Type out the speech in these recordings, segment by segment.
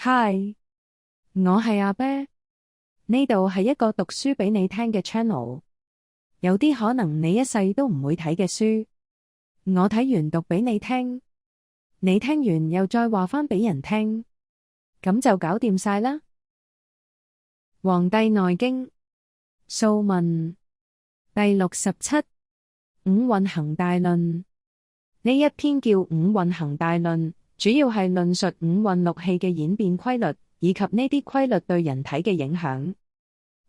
嗨，我係阿啤，呢度係一個讀書俾你聽嘅 channel， 有啲可能你一世都唔會睇嘅書，我睇完讀俾你聽，你聽完又再話返俾人聽，咁就搞掂晒啦。黃帝內經素問第67五運行大論，呢一篇叫五運行大論，主要係論述五運六氣嘅演變規律，以及呢啲規律對人體嘅影響。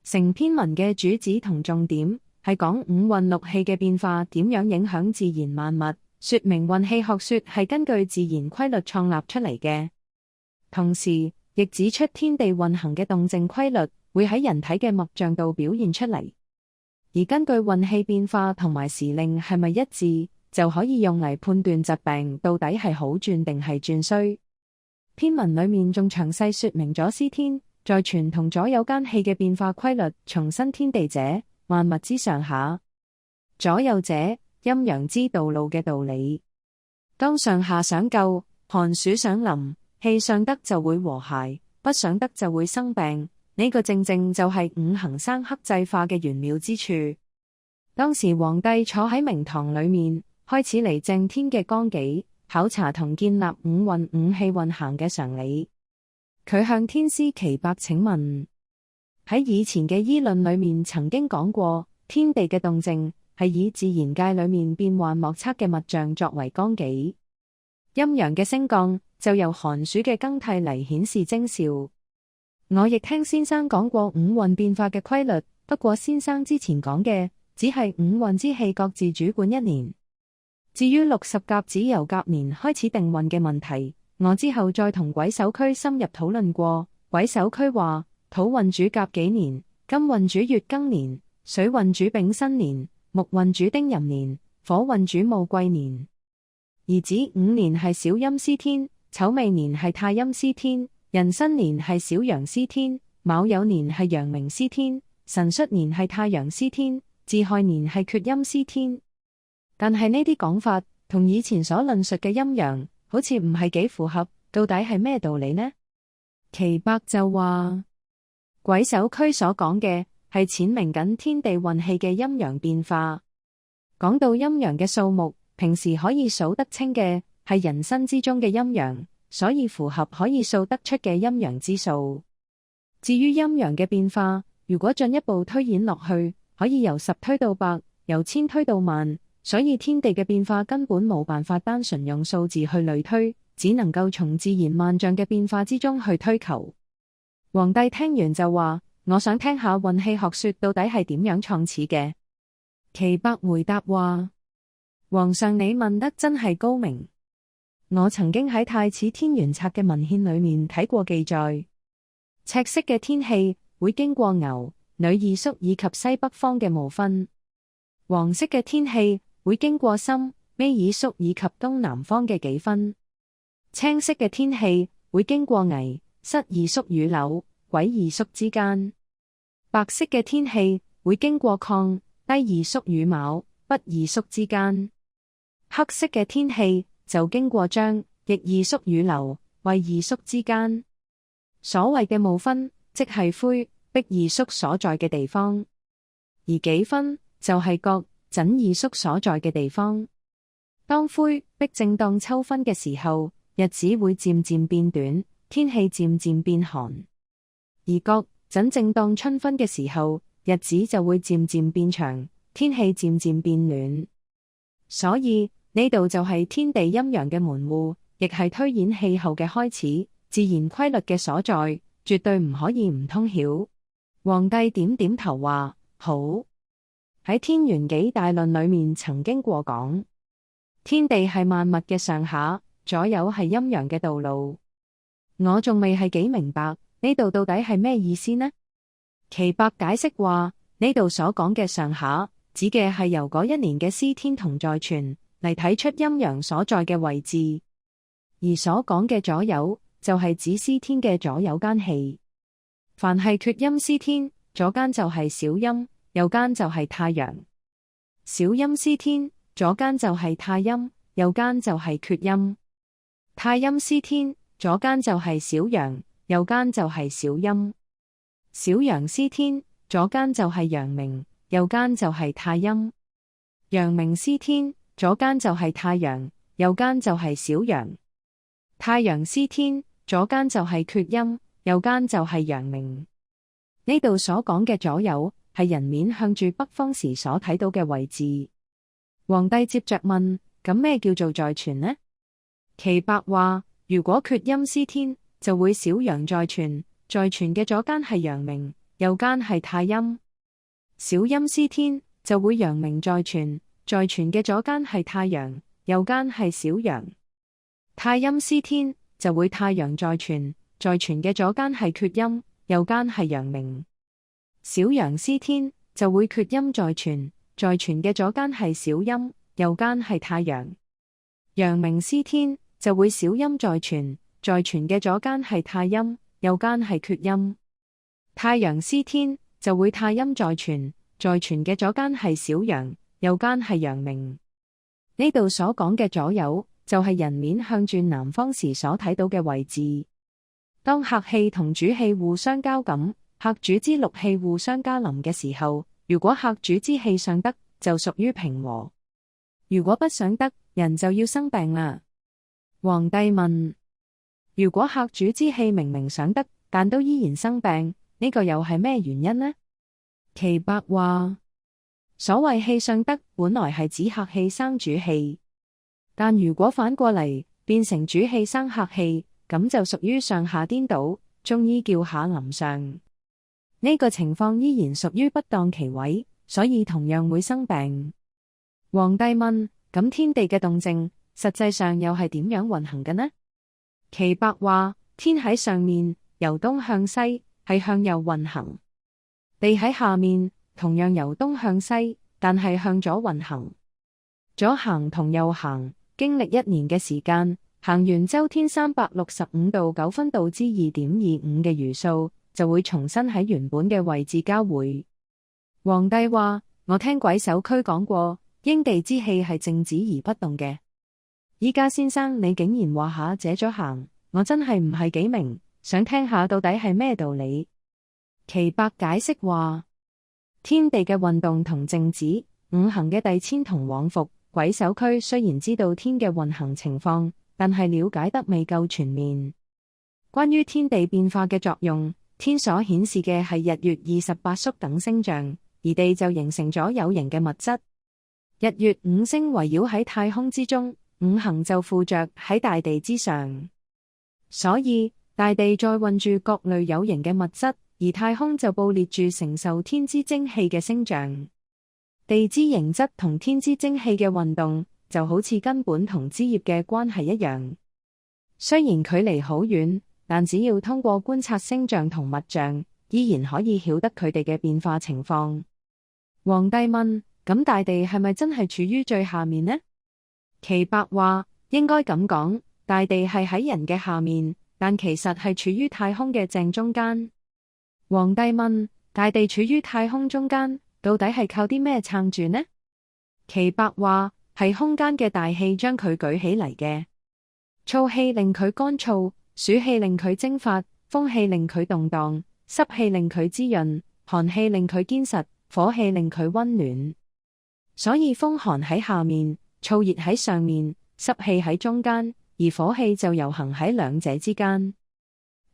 成篇文嘅主旨同重點係講五運六氣嘅變化點樣影響自然萬物，說明運氣學說係根據自然規律創立出嚟嘅。同時亦指出天地運行嘅動靜規律會喺人體嘅脈象度表現出嚟，而根據運氣變化同埋時令係咪一致，就可以用嚟判斷疾病到底係好轉定係轉衰。篇文裡面仲詳細說明咗司天在傳同左右間氣嘅變化規律，重申天地者，萬物之上下；左右者，陰陽之道路嘅道理。當上下想救，寒暑想臨，氣上得就會和諧，不想得就會生病。呢個正正就係五行生克制化嘅玄妙之處。當時皇帝坐喺明堂裡面，開始嚟正天嘅綱紀，考察同建立五運五氣運行嘅常理。佢向天師岐伯請問，喺以前嘅醫論裡面曾經講過，天地嘅動靜係以自然界裡面變幻莫測嘅物象作為綱紀，陰陽嘅升降就由寒暑嘅更替嚟顯示徵兆。我亦聽先生講過五運變化嘅規律，不過先生之前講嘅只係五運之氣各自主管一年。至於60甲子由甲年開始定運嘅問題，我之後再同癸酉區深入討論過。癸酉區話土運主甲己年，金運主乙庚年，水運主丙申年，木運主丁壬年，火運主戊癸年。而子午年係小陰司天，丑未年係太陰司天，壬申年係小陽司天，卯酉年係陽明司天，辰戌年係太陽司天，巳亥年係厥陰司天。但係呢啲講法同以前所論述嘅陰陽好似唔係幾符合，到底係咩道理呢？岐伯就話，癸酉區所講嘅係闡明緊天地運氣嘅陰陽變化。講到陰陽嘅數目，平時可以數得清嘅係人身之中嘅陰陽，所以符合可以數得出嘅陰陽之數。至於陰陽嘅變化，如果進一步推演落去，可以由10推到100，由千推到萬。所以天地嘅變化根本冇辦法單純用數字去類推，只能夠從自然萬象嘅變化之中去推求。皇帝聽完就話，我想聽下運氣學說到底係點樣創始嘅。岐伯回答話，皇上你問得真係高明。我曾經喺太始天元冊嘅文獻裡面睇過記載，赤色嘅天氣會經過牛、女二宿以及西北方嘅戊分，黃色嘅天氣會經過申、尾二宿以及東南方嘅己分，青色嘅天氣會經過庚、巳二宿與酉、癸二宿之間，白色嘅天氣會經過亢、氐二宿與卯、脯二宿之間，黑色嘅天氣就經過張、翼二宿與流、胃二宿之間。所謂嘅戊分，即係灰、賁二宿所在嘅地方，而己分就係角、枕二宿所在嘅地方。當灰、賁正當秋分嘅時候，日子會漸漸變短，天氣漸漸變寒；而角、枕正當春分嘅時候，日子就會漸漸變長，天氣漸漸變暖。所以呢度就係天地陰陽嘅門戶，亦係推演氣候嘅開始，自然規律嘅所在，絕對唔可以唔通曉。皇帝點點頭話，好。喺天元紀大論裡面曾經過講，天地係萬物嘅上下，左右係陰陽嘅道路。我仲未係幾明白呢度到底係咩意思呢？岐伯解釋話，呢度所講嘅上下，指嘅係由嗰一年嘅司天同在存嚟睇出陰陽所在嘅位置，而所講嘅左右就係指司天嘅左右間氣。凡係厥陰司天，左間就係小陰，右間就係太陽；小陰司天，左間就係太陰，右間就係厥陰；太陰司天，左間就係小陽，右間就係小陰。小陽司天，左間就係陽明，右間就係太陰。陽明司天，左間就係太陽，右間就係小陽。太陽司天，左間就係厥陰，右間就係陽明。呢度所講嘅左右，係人面向住北方時所睇到嘅位置。皇帝接着問：咁咩叫做在全呢？岐伯話：如果厥陰司天，就會小陽在全，在全嘅左間係陽明，右間係太陰。小陰司天，就會陽明在全，在全嘅左間係太陽，右間係小陽。太陰司天，就會太陽在全，在全嘅左間係厥陰，右間係陽明。小陽司天，就會厥陰在全，在全嘅左間係小陰，右間係太陽。陽明司天，就會小陰在全，在全嘅左間係太陰，右間係厥陰。太陽司天，就會太陰在全，在全嘅左間係小陽，右間係陽明。呢度所講嘅左右，就係人面向住南方時所睇到嘅位置。當客氣同主氣互相交感，客主之六氣互相交臨嘅時候，如果客主之氣上得，就屬於平和；如果不想得，人就要生病啦。皇帝問：如果客主之氣明明想得，但都依然生病，呢個又係咩原因呢？岐伯話：所謂氣上得，本來係指客氣生主氣，但如果反過嚟變成主氣生客氣，咁就屬於上下顛倒，中醫叫下臨上。呢個情況依然屬於不當其位，所以同樣會生病。皇帝問：咁天地嘅動靜，實際上又係點樣運行嘅呢？岐伯話：天喺上面，由東向西，係向右運行；地喺下面，同樣由東向西，但係向左運行。左行同右行，經歷1年嘅時間，行完周天365度9分度之2.25嘅餘數，就會重新喺原本嘅位置交匯。皇帝話：我聽鬼手區講過，應地之氣係靜止而不動嘅。依家先生你竟然話下這咗行，我真係唔係幾明，想聽下到底係咩道理。岐伯解釋話：天地嘅運動同靜止，五行嘅遞遷同往復，鬼手區雖然知道天嘅運行情況，但係了解得未夠全面。關於天地變化嘅作用，天所顯示嘅係日月28宿等星象，而地就形成咗有形嘅物質。日月五星圍繞喺太空之中，五行就附着喺大地之上，所以大地在運住各類有形嘅物質，而太空就布列住承受天之精氣嘅星象。地之形質同天之精氣嘅運動，就好似根本同枝葉嘅關係一樣。雖然距離好遠，但只要通過觀察星象同物象，依然可以曉得佢哋嘅變化情況。皇帝問：咁大地係咪真係處於最下面呢？岐伯話：應該咁講，大地係喺人嘅下面，但其實係處於太空嘅正中間。皇帝問：大地處於太空中間，到底係靠啲咩撐住呢？岐伯話：係空間嘅大氣將佢舉起嚟嘅。燥氣令佢乾燥，暑氣令佢蒸發，風氣令佢動盪，濕氣令佢滋潤，寒氣令佢堅實，火氣令佢溫暖。所以風寒喺下面，燥熱喺上面，濕氣喺中間，而火氣就遊行喺兩者之間。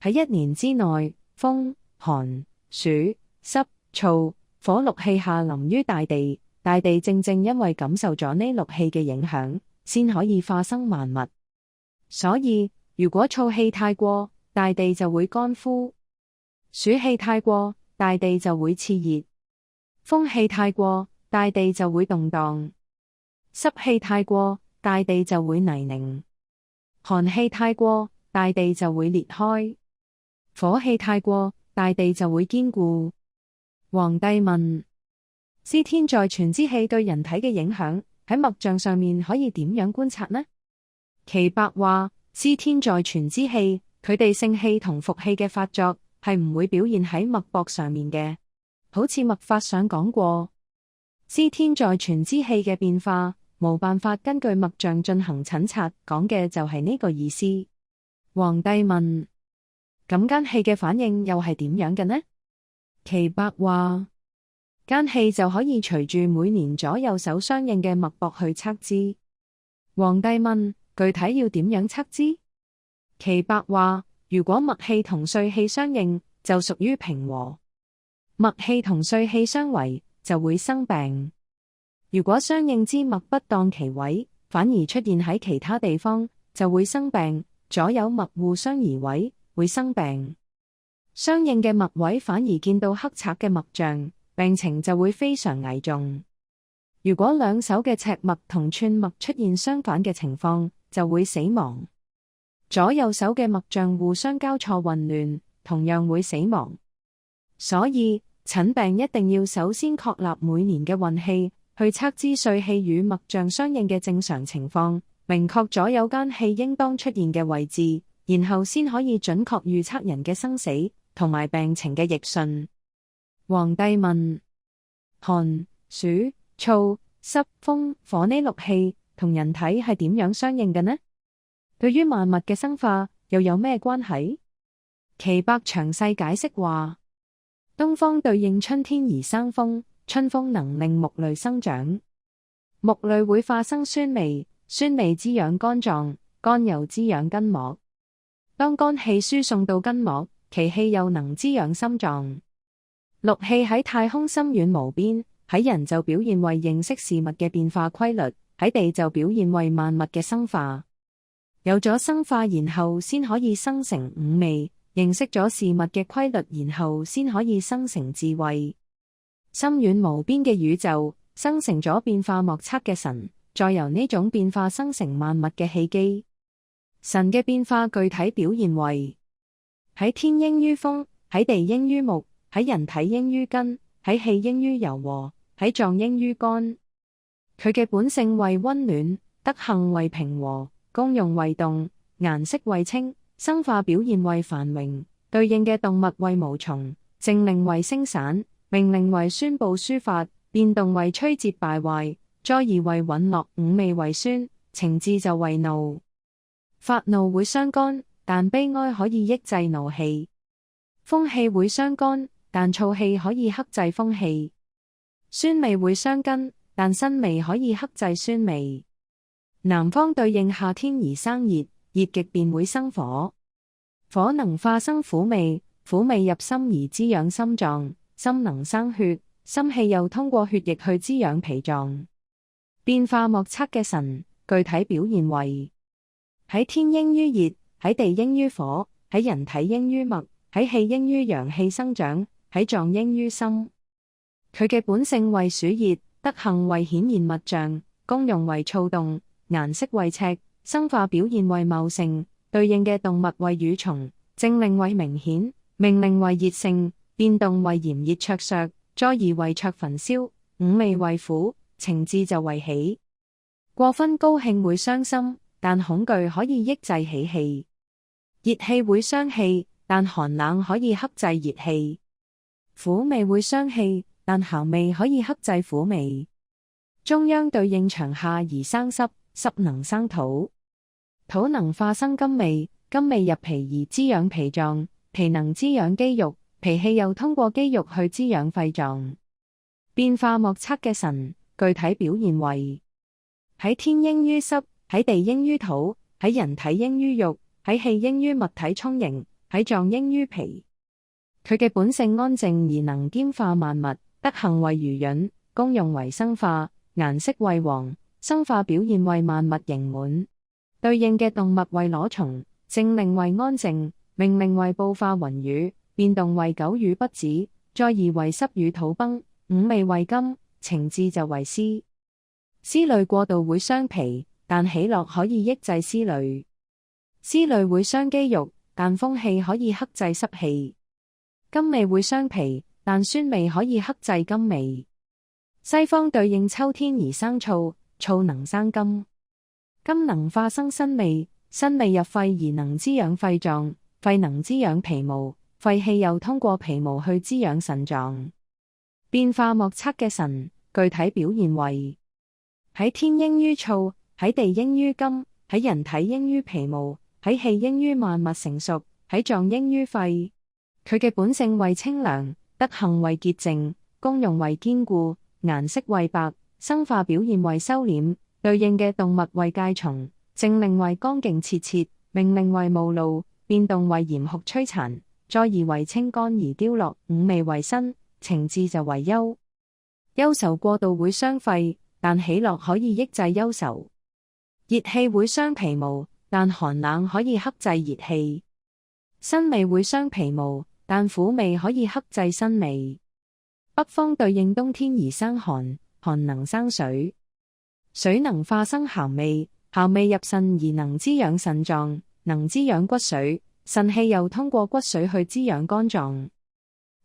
喺1年之內，風、寒、暑、濕、燥、火六氣下臨於大地，大地正正因為感受咗呢六氣嘅影響，先可以化生萬物。所以如果燥氣太過，大地就會乾枯；暑氣太過，大地就會熾熱；風氣太過，大地就會動盪；濕氣太過，大地就會泥濘；寒氣太過，大地就會裂開；火氣太過，大地就會堅固。皇帝問：司天在全之氣對人體嘅影響，喺脈象上面可以點樣觀察呢？岐伯話：司天在全之氣，佢哋盛氣同伏氣嘅發作係唔會表現喺脈搏上面嘅。好似脈法上講過，司天在全之氣嘅變化，冇辦法根據脈象進行診察，講嘅就係呢個意思。皇帝問：咁間氣嘅反應又係點樣嘅呢？其伯話，間氣就可以隨住每年左右手相應嘅脈搏去測之。皇帝問，具體要點樣測之？其伯話，如果脈氣同歲氣相應，就屬於平和；脈氣同歲氣相違，就會生病。如果相應之脈不當其位，反而出現喺其他地方，就會生病。左右脈互相移位，會生病。相應嘅脈位反而見到黑賊嘅脈象，病情就會非常危重。如果兩手嘅尺脈同寸脈出現相反嘅情況，就會死亡。左右手嘅脈象互相交錯混亂，同樣會死亡。所以診病一定要首先確立每年嘅運氣，去測知歲氣與脈象相應嘅正常情況，明確左右間氣應當出現嘅位置，然後先可以準確預測人嘅生死同埋病情嘅譯順。皇帝問：寒、暑、燥、濕、風、火呢六氣同人體係點樣相應嘅呢？對於萬物嘅生化又有咩關係？其伯詳細解釋話：東方對應春天而生風，春風能令木類生長，木類會化生酸味，酸味滋養肝臟，肝又滋養筋膜。當肝氣輸送到筋膜，其氣又能滋養心臟。六氣喺太空深遠無邊，喺人就表現為認識事物嘅變化規律，喺地就表現為萬物嘅生化。有咗生化，然後先可以生成五味，認識咗事物嘅規律，然後先可以生成智慧。深遠無邊嘅宇宙生成咗變化莫測嘅神，再由呢種變化生成萬物嘅氣機。神嘅變化具體表現為：喺天應於風，喺地應於木，喺人體應於筋，喺氣應於柔和，喺臟應於肝。佢嘅本性為溫暖，德行為平和，功用為動，顏色為青，生化表現為繁榮。對應嘅動物為毛蟲，政令為聲散，命令為宣布書法，變動為摧折敗壞，災異為允諾。五味為酸，情志就為怒。發怒會傷肝，但悲哀可以抑制怒氣。風氣會傷肝，但燥氣可以克制風氣。酸味會傷筋，但辛味可以克制酸味。南方對應夏天而生熱，熱極便會生火。火能化生苦味，苦味入心而滋養心臟，心能生血，心氣又通過血液去滋養脾臟。變化莫測嘅神，具體表現為：喺天應於熱，喺地應於火，喺人體應於脈，喺氣應於陽氣生長，喺臟應於心。佢嘅本性為暑熱，德行為顯現物象，功用為躁動，顏色為赤，生化表現為茂盛。對應嘅動物為羽蟲，政令為明顯，命令為熱盛，變動為炎熱灼削，災異為灼焚燒。五味為苦，情志就為喜。過分高興會傷心，但恐懼可以抑制喜氣。熱氣會傷氣，但寒冷可以克制熱氣。苦味會傷氣，但鹹味可以克制苦味。中央對應長夏而生濕，濕能生土，土能化生甘味，甘味入脾而滋養脾臟，脾能滋養肌肉，脾氣又通過肌肉去滋養肺臟。變化莫測嘅神，具體表現為：喺天應於濕，喺地應於土，喺人體應於肉，喺氣應於物體充盈，喺臟應於脾。佢嘅本性安靜而能兼化萬物，德行為濡潤，功用為生化，顏色為黃，生化表現為萬物盈滿。對應嘅動物為裸蟲，政令為安靜，命令為暴化雲雨，變動為久雨不止，災異為濕雨土崩。五味為金，情志就為思。思慮過度會傷脾，但喜樂可以抑制思慮。思慮會傷肌肉，但風氣可以克制濕氣。甘味會傷脾，但酸味可以克制甘味。西方對應秋天而生燥，燥能生甘，甘能化生辛味，辛味入肺而能滋養肺臟，肺能滋養皮毛，肺氣又通過皮毛去滋養腎臟。變化莫測嘅神，具體表現為：喺天應於燥，喺地應於金，喺人體應於皮毛，喺氣應於萬物成熟，喺臟應於肺。佢嘅本性為清涼，德行為潔淨，功用為堅固，顏色為白，生化表現為收斂。對應嘅動物為介蟲，政令為剛勁切切，命令為務勞，變動為嚴酷摧殘。災異為清乾而凋落，五味為辛，情志就為憂。憂愁過度會傷肺，但喜樂可以抑制憂愁。熱氣會傷皮毛，但寒冷可以克制熱氣。辛味會傷皮毛，但苦味可以克制辛味。北風對應冬天而生寒，寒能生水，水能化生鹹味，鹹味入腎而能滋養腎臟，能滋養骨髓，腎氣又通過骨髓去滋養肝臟。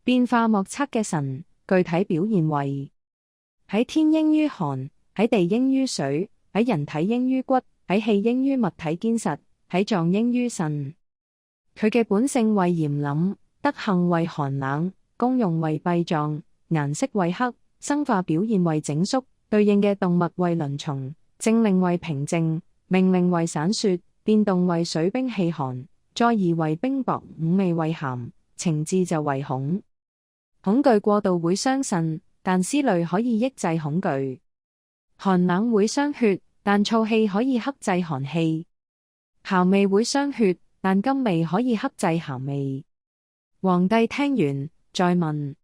變化莫測嘅神，具體表現為：喺天應於寒，喺地應於水，喺人體應於骨，喺氣應於物體堅實，喺臟應於腎。佢嘅本性為嚴謹，德行為寒冷，功用為閉臟，顏色為黑，生化表現為整肅。對應嘅動物為鱗蟲，政令為平靜，命令為散雪，變動為水冰氣寒，災異為冰雹，五味為鹹，情志就為恐。恐懼過度會傷腎，但思慮可以抑制恐懼。寒冷會傷血，但燥氣可以克制寒氣。鹹味會傷血，但甘味可以克制鹹味。皇帝聽完，再問：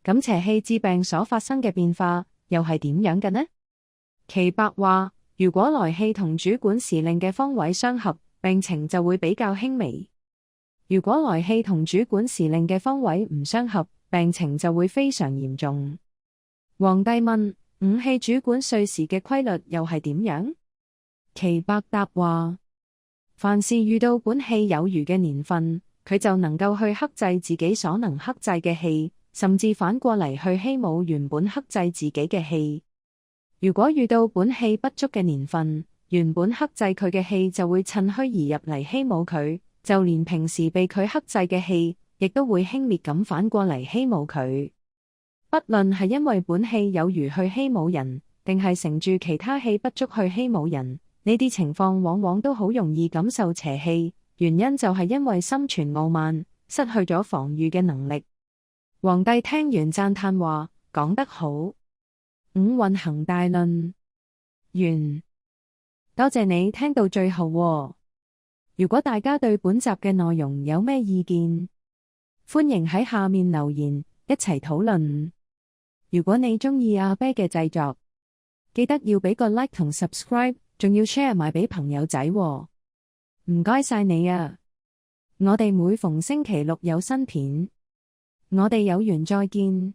咁邪氣致病所發生嘅變化，又係點樣嘅呢？岐伯話：如果來氣同主管時令嘅方位相合，病情就會比較輕微；如果來氣同主管時令嘅方位唔相合，病情就會非常嚴重。皇帝問：五氣主管歲時嘅規律又係點樣？岐伯答話：凡是遇到本氣有餘嘅年份，佢就能夠去克制自己所能克制嘅氣，甚至反過嚟去希母原本克制自己嘅氣。如果遇到本氣不足嘅年份，原本克制佢嘅氣就會趁虛而入嚟希母佢，就連平時被佢克制嘅氣，亦都會輕蔑咁反過嚟希母佢。不論係因為本氣有餘去希母人，定係乘住其他氣不足去希母人，呢啲情況往往都好容易感受邪氣，原因就係因為心存傲慢，失去咗防禦嘅能力。皇帝聽完讚嘆話：講得好。五運行大論完。多謝你聽到最後喎。如果大家對本集嘅內容有咩意見，歡迎喺下面留言，一齊討論。如果你鍾意阿啤嘅製作，記得要俾個 like 同 subscribe， 仲要 share 埋俾朋友仔喎。唔該晒你啊！我哋每逢星期六有新片，我哋有緣再見。